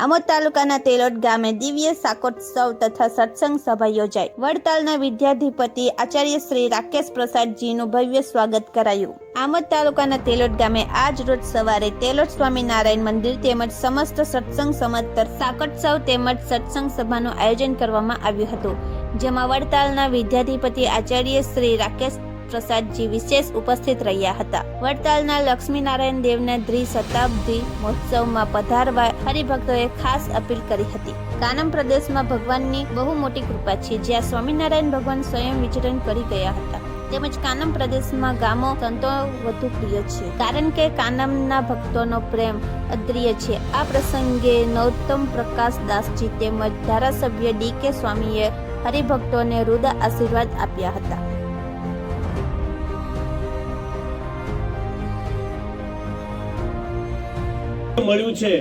આમોદ તાલુકાના તેલોટ ગામે દિવ્ય શાકોત્સવ તથા સત્સંગ સભા યોજાઈ। વડતાલના વિદ્યાધિપતિ આચાર્ય શ્રી રાકેશ પ્રસાદજીનું ભવ્ય સ્વાગત કરાયું। આમોદ તાલુકાના તેલોટ ગામે આજ રોજ સવારે તેલોટ સ્વામિનારાયણ મંદિર તેમજ સમસ્ત સત્સંગ સમાજ શાકોત્સવ તેમજ સત્સંગ સભાનું આયોજન કરવામાં આવ્યું હતું, જેમાં વડતાલના વિદ્યાધિપતિ આચાર્ય શ્રી રાકેશ પ્રસાદજી વિશેષ ઉપસ્થિત રહ્યા હતા। વડતાલના લક્ષ્મીનારાયણ દેવના દ્વિશતાબ્દી મહોત્સવમાં પધારવા હરિભક્તોએ ખાસ અપીલ કરી હતી। કાનમ પ્રદેશમાં ભગવાનની બહુ મોટી કૃપા છે, જ્યાં સ્વામિનારાયણ ભગવાન સ્વયં વિચરણ કરી ગયા હતા, તેમજ કાનમ પ્રદેશમાં ગામો સંતો વધુ પ્રિય છે, કારણ કે કાનમના ભક્તોનો પ્રેમ અદ્રિય છે। આ પ્રસંગે નૌતમ પ્રકાશ દાસજી તેમજ ધારાસભ્ય ડી.કે. સ્વામીએ હરિભક્તોને હૃદય આશીર્વાદ આપ્યા હતા। મળ્યું છે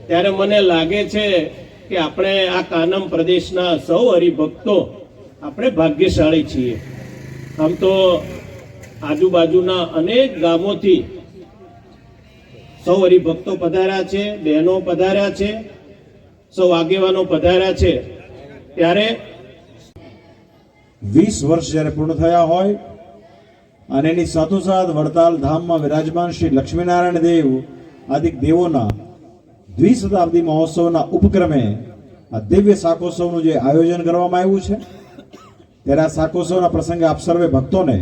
ત્યારે મને લાગે છે કે આપણે આ કાનમ પ્રદેશના સૌ હરિભક્તો આપણે ભાગ્યશાળી છીએ। આમ તો આજુબાજુના અનેક ગામોથી સૌ હરિભક્તો પધાર્યા છે, બહેનો પધાર્યા છે, સૌ આગેવાનો પધાર્યા છે। ત્યારે 20 વર્ષ જ્યારે પૂર્ણ થયા હોય અને એની સાથોસાથ વડતાલ ધામમાં વિરાજમાન શ્રી લક્ષ્મીનારાયણ દેવ આદિક દેવોના દ્વિશતાબ્દી મહોત્સવના ઉપક્રમે આ દિવ્ય શાકોત્સવનું જે આયોજન કરવામાં આવ્યું છે, ત્યારે આ શાકોત્સવના પ્રસંગે આપ સર્વે ભક્તોને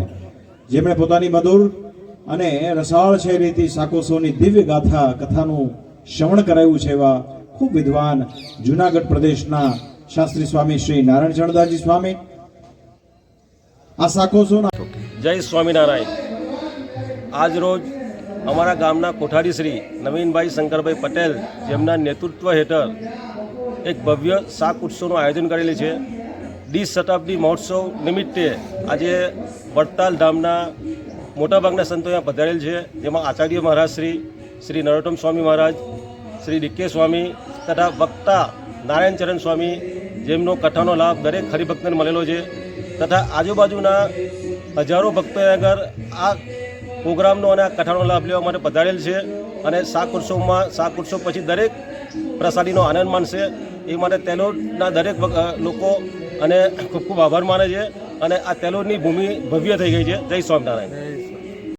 જેમણે પોતાની મધુર અને રસાળ શૈલીથી શાકોત્સવની દિવ્ય ગાથા કથાનું શ્રવણ કરાયું છે, એવા ખૂબ વિદ્વાન જૂનાગઢ પ્રદેશના શાસ્ત્રી સ્વામી શ્રી નારાયણ ચરણદાસજી સ્વામી આ શાકોત્સવના જય સ્વામિનારાયણ। આજ રોજ અમારા ગામના કોઠારી શ્રી નવીનભાઈ શંકરભાઈ પટેલ જેમના નેતૃત્વ હેઠળ એક ભવ્ય શાક ઉત્સવનું આયોજન કરેલું છે। દ્વિશતાબ્દી મહોત્સવ નિમિત્તે આજે વડતાલ ધામના મોટાભાગના સંતો અહીંયા પધારેલ છે, જેમાં આચાર્ય મહારાજ શ્રી નરોત્તમ સ્વામી મહારાજ, શ્રી ડી.કે. સ્વામી તથા વક્તા નારાયણ ચરણ સ્વામી, જેમનો કથાનો લાભ દરેક હરિભક્તને મળેલો છે, તથા આજુબાજુના હજારો ભક્તોએ આગળ આ પ્રોગ્રામનો અને આ કથાનો લાભ લેવા માટે પધારેલ છે અને શાક ઉત્સવ પછી દરેક પ્રસાદીનો આનંદ માણશે, એ માટે તેલોડના દરેક લોકો અને ખૂબ ખૂબ આભાર માને છે અને આ તેલોડની ભૂમિ ભવ્ય થઈ ગઈ છે। જય સ્વામિનારાયણ।